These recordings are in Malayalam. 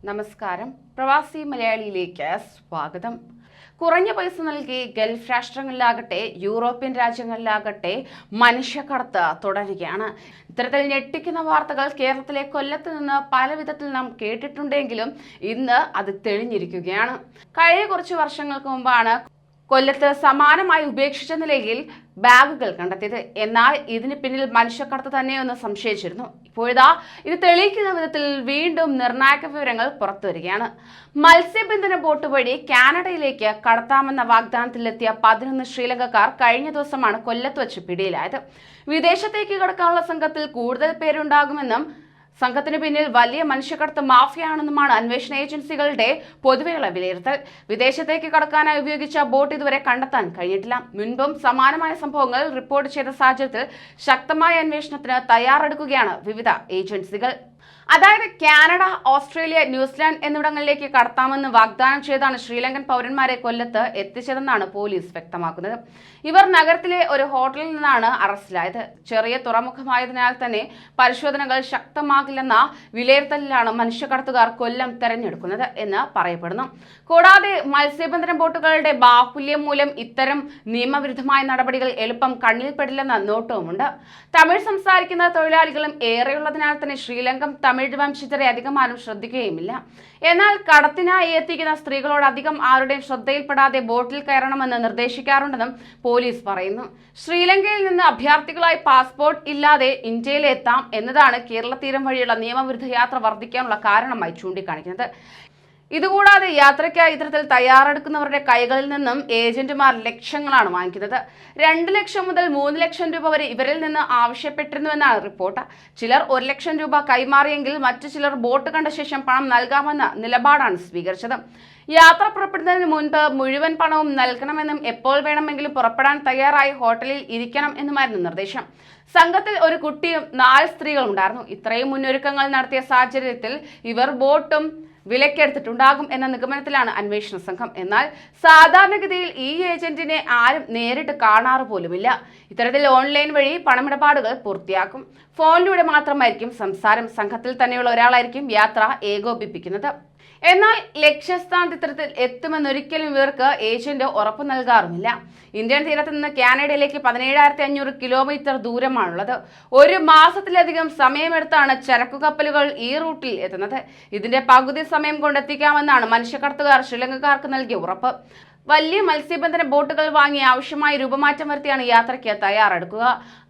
നമസ്കാരം. പ്രവാസി മലയാളിയിലേക്ക് സ്വാഗതം. കുറഞ്ഞ പൈസ നൽകി ഗൾഫ് രാഷ്ട്രങ്ങളിലാകട്ടെ യൂറോപ്യൻ രാജ്യങ്ങളിലാകട്ടെ മനുഷ്യക്കടത്ത് തുടരുകയാണ്. ഇത്തരത്തിൽ ഞെട്ടിക്കുന്ന വാർത്തകൾ കേരളത്തിലെ കൊല്ലത്ത് നിന്ന് പല വിധത്തിൽ നാം കേട്ടിട്ടുണ്ടെങ്കിലും ഇന്ന് അത് തെളിഞ്ഞിരിക്കുകയാണ്. കഴിഞ്ഞ കുറച്ച് വർഷങ്ങൾക്ക് മുമ്പാണ് കൊല്ലത്ത് സമാനമായി ഉപേക്ഷിച്ച നിലയിൽ ബാഗുകൾ കണ്ടെത്തിയത്. എന്നാൽ ഇതിന് പിന്നിൽ മനുഷ്യക്കടത്ത് തന്നെയെന്ന് സംശയിച്ചിരുന്നു. ഇപ്പോഴിതാ ഇത് തെളിയിക്കുന്ന വിധത്തിൽ വീണ്ടും നിർണായക വിവരങ്ങൾ പുറത്തുവരികയാണ്. മത്സ്യബന്ധന ബോട്ട് വഴി കാനഡയിലേക്ക് കടത്താമെന്ന വാഗ്ദാനത്തിലെത്തിയ 11 ശ്രീലങ്കക്കാർ കഴിഞ്ഞ ദിവസമാണ് കൊല്ലത്ത് വെച്ച് പിടിയിലായത്. വിദേശത്തേക്ക് കടക്കാനുള്ള സംഘത്തിൽ കൂടുതൽ പേരുണ്ടാകുമെന്നും സംഘത്തിന് പിന്നിൽ വലിയ മനുഷ്യക്കടത്ത് മാഫിയാണെന്നുമാണ് അന്വേഷണ ഏജൻസികളുടെ പൊതുവെയുള്ള വിലയിരുത്തൽ. വിദേശത്തേക്ക് കടക്കാനായി ഉപയോഗിച്ച ബോട്ട് ഇതുവരെ കണ്ടെത്താൻ കഴിഞ്ഞിട്ടില്ല. മുൻപും സമാനമായ സംഭവങ്ങൾ റിപ്പോർട്ട് ചെയ്ത സാഹചര്യത്തിൽ ശക്തമായ അന്വേഷണത്തിന് തയ്യാറെടുക്കുകയാണ് വിവിധ ഏജൻസികൾ. അതായത് കാനഡ, ഓസ്ട്രേലിയ, ന്യൂസിലാൻഡ് എന്നിവിടങ്ങളിലേക്ക് കടത്താമെന്ന് വാഗ്ദാനം ചെയ്താണ് ശ്രീലങ്കൻ പൗരന്മാരെ കൊല്ലത്ത് എത്തിച്ചതെന്നാണ് പോലീസ് വ്യക്തമാക്കുന്നത്. ഇവർ നഗരത്തിലെ ഒരു ഹോട്ടലിൽ നിന്നാണ് അറസ്റ്റിലായത്. ചെറിയ തുറമുഖമായതിനാൽ തന്നെ പരിശോധനകൾ ശക്തമാകില്ലെന്ന വിലയിരുത്തലിലാണ് മനുഷ്യക്കടത്തുകാർ കൊല്ലം തെരഞ്ഞെടുക്കുന്നത് എന്ന് പറയപ്പെടുന്നു. കൂടാതെ മത്സ്യബന്ധന ബോട്ടുകളുടെ ബാഹുല്യം മൂലം ഇത്തരം നിയമവിരുദ്ധമായ നടപടികൾ എളുപ്പം കണ്ണിൽപ്പെടില്ലെന്ന നോട്ടവുമുണ്ട്. തമിഴ് സംസാരിക്കുന്ന തൊഴിലാളികളും ഏറെയുള്ളതിനാൽ തന്നെ ശ്രീലങ്കൻ തമിഴ് വംശജരെ അധികം ആരും ശ്രദ്ധിക്കുകയുമില്ല. എന്നാൽ കടത്തിനായി എത്തിക്കുന്ന സ്ത്രീകളോട് അധികം ആരുടെയും ശ്രദ്ധയിൽപ്പെടാതെ ബോട്ടിൽ കയറണമെന്ന് നിർദ്ദേശിക്കാറുണ്ടെന്നും പോലീസ് പറയുന്നു. ശ്രീലങ്കയിൽ നിന്ന് അഭ്യർത്ഥികളായി പാസ്പോർട്ട് ഇല്ലാതെ ഇന്ത്യയിൽ എത്താം എന്നതാണ് കേരള തീരം വഴിയുള്ള നിയമവിരുദ്ധ യാത്ര വർദ്ധിക്കാനുള്ള കാരണമായി ചൂണ്ടിക്കാണിക്കുന്നത്. ഇതുകൂടാതെ യാത്രയ്ക്കായി ഇത്തരത്തിൽ തയ്യാറെടുക്കുന്നവരുടെ കൈകളിൽ നിന്നും ഏജന്റുമാർ ലക്ഷങ്ങളാണ് വാങ്ങിക്കുന്നത്. 2 ലക്ഷം മുതൽ 3 ലക്ഷം രൂപ വരെ ഇവരിൽ നിന്ന് ആവശ്യപ്പെട്ടിരുന്നുവെന്നാണ് റിപ്പോർട്ട്. ചിലർ 1 ലക്ഷം രൂപ കൈമാറിയെങ്കിൽ മറ്റു ചിലർ ബോട്ട് കണ്ട ശേഷം പണം നൽകാമെന്ന നിലപാടാണ് സ്വീകരിച്ചത്. യാത്ര പുറപ്പെടുന്നതിന് മുൻപ് മുഴുവൻ പണവും നൽകണമെന്നും എപ്പോൾ വേണമെങ്കിലും പുറപ്പെടാൻ തയ്യാറായി ഹോട്ടലിൽ ഇരിക്കണം എന്നുമായിരുന്നു നിർദ്ദേശം. സംഘത്തിൽ ഒരു കുട്ടിയും 4 സ്ത്രീകളും ഉണ്ടായിരുന്നു. ഇത്രയും മുന്നൊരുക്കങ്ങൾ നടത്തിയ സാഹചര്യത്തിൽ ഇവർ ബോട്ടും വിലക്കെടുത്തിട്ടുണ്ടാകും എന്ന നിഗമനത്തിലാണ് അന്വേഷണ സംഘം. എന്നാൽ സാധാരണഗതിയിൽ ഈ ഏജന്റിനെ ആരും നേരിട്ട് കാണാറ് പോലുമില്ല. ഇത്തരത്തിൽ ഓൺലൈൻ വഴി പണമിടപാടുകൾ പൂർത്തിയാക്കും. ഫോണിലൂടെ മാത്രമായിരിക്കും സംസാരം. സംഘത്തിൽ തന്നെയുള്ള ഒരാളായിരിക്കും യാത്ര ഏകോപിപ്പിക്കുന്നത്. എന്നാൽ ലക്ഷ്യസ്ഥാനത്ത് ഇത്തരത്തിൽ എത്തുമെന്നൊരിക്കലും ഇവർക്ക് ഏജന്റ് ഉറപ്പ് നൽകാറുമില്ല. ഇന്ത്യൻ തീരത്ത് നിന്ന് കാനഡയിലേക്ക് 17,500 കിലോമീറ്റർ ദൂരമാണുള്ളത്. 1 മാസത്തിലധികം സമയമെടുത്താണ് ചരക്കു കപ്പലുകൾ ഈ റൂട്ടിൽ എത്തുന്നത്. ഇതിന്റെ പകുതി സമയം കൊണ്ടെത്തിക്കാമെന്നാണ് മനുഷ്യക്കടത്തുകാർ ശ്രീലങ്കക്കാർക്ക് നൽകിയ ഉറപ്പ്. വലിയ മത്സ്യബന്ധന ബോട്ടുകൾ വാങ്ങി ആവശ്യമായ രൂപമാറ്റം വരുത്തിയാണ് യാത്രയ്ക്ക് തയ്യാറെടുക്കുക.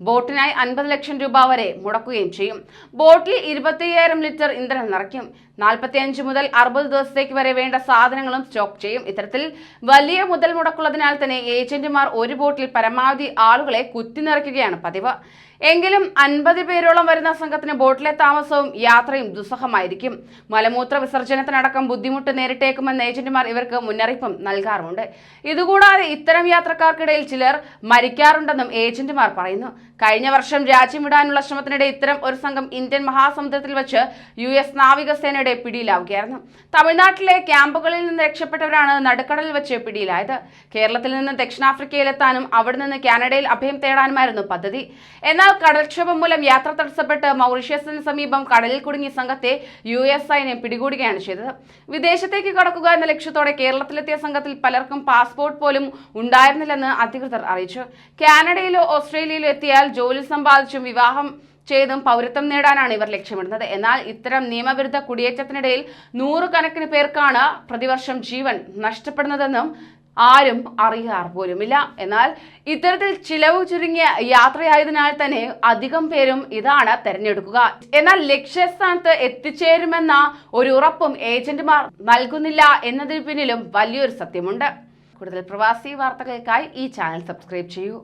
ബോട്ടിനായി 50 ലക്ഷം രൂപ വരെ മുടക്കുകയും ചെയ്യും. ബോട്ടിൽ 25,000 ലിറ്റർ ഇന്ധനം നിറയ്ക്കും. 45 മുതൽ 60 ദിവസത്തേക്ക് വരെ വേണ്ട സാധനങ്ങളും സ്റ്റോക്ക് ചെയ്യും. ഇത്തരത്തിൽ വലിയ മുതൽ മുടക്കുള്ളതിനാൽ തന്നെ ഏജന്റുമാർ ഒരു ബോട്ടിൽ പരമാവധി ആളുകളെ കുത്തിനിറയ്ക്കുകയാണ് പതിവ്. എങ്കിലും 50 പേരോളം വരുന്ന സംഘത്തിന് ബോട്ടിലെ താമസവും യാത്രയും ദുസ്സഹമായിരിക്കും. മലമൂത്ര വിസർജനത്തിനടക്കം ബുദ്ധിമുട്ട് നേരിട്ടേക്കുമെന്ന് ഏജന്റുമാർ ഇവർക്ക് മുന്നറിയിപ്പും നൽകാറുണ്ട്. ഇതുകൂടാതെ ഇത്തരം യാത്രക്കാർക്കിടയിൽ ചിലർ മരിക്കാറുണ്ടെന്നും ഏജന്റുമാർ പറയുന്നു. കഴിഞ്ഞ വർഷം രാജ്യം വിടാനുള്ള ശ്രമത്തിനിടെ ഇത്തരം ഒരു സംഘം ഇന്ത്യൻ മഹാസമുദ്രത്തിൽ വെച്ച് US നാവികസേനയുടെ പിടിയിലാവുകയായിരുന്നു. തമിഴ്നാട്ടിലെ ക്യാമ്പുകളിൽ നിന്ന് രക്ഷപ്പെട്ടവരാണ് നടുക്കടലിൽ വെച്ച് പിടിയിലായത്. കേരളത്തിൽ നിന്ന് ദക്ഷിണാഫ്രിക്കയിലെത്താനും അവിടെ നിന്ന് കാനഡയിൽ അഭയം തേടാനുമായിരുന്നു പദ്ധതി. എന്നാൽ കടൽക്ഷോഭം മൂലം യാത്ര തടസ്സപ്പെട്ട് മൗറീഷ്യസിന് സമീപം കടലിൽ കുടുങ്ങിയ സംഘത്തെ US സൈന്യം പിടികൂടുകയാണ് ചെയ്തത്. വിദേശത്തേക്ക് കടക്കുക എന്ന ലക്ഷ്യത്തോടെ കേരളത്തിലെത്തിയ സംഘത്തിൽ പലർക്കും പാസ്പോർട്ട് പോലും ഉണ്ടായിരുന്നില്ലെന്ന് അധികൃതർ അറിയിച്ചു. കാനഡയിലോ ഓസ്ട്രേലിയയിലോ എത്തിയാൽ ജോലി സമ്പാദിച്ചും വിവാഹം ചെയ്തും പൗരത്വം നേടാനാണ് ഇവർ ലക്ഷ്യമിടുന്നത്. എന്നാൽ ഇത്തരം നിയമവിരുദ്ധ കുടിയേറ്റത്തിനിടയിൽ 100 കണക്കിന് പേർക്കാണ് പ്രതിവർഷം ജീവൻ നഷ്ടപ്പെടുന്നതെന്നും ആരും അറിയാറ് പോലുമില്ല. എന്നാൽ ഇത്തരത്തിൽ ചിലവ് ചുരുങ്ങിയ യാത്രയായതിനാൽ തന്നെ അധികം പേരും ഇതാണ് തെരഞ്ഞെടുക്കുക. എന്നാൽ ലക്ഷ്യസ്ഥാനത്ത് എത്തിച്ചേരുമെന്ന ഒരു ഉറപ്പും ഏജന്റുമാർ നൽകുന്നില്ല എന്നതിന് പിന്നിലും വലിയൊരു സത്യമുണ്ട്. കൂടുതൽ പ്രവാസി വാർത്തകൾക്കായി ഈ ചാനൽ സബ്സ്ക്രൈബ് ചെയ്യൂ.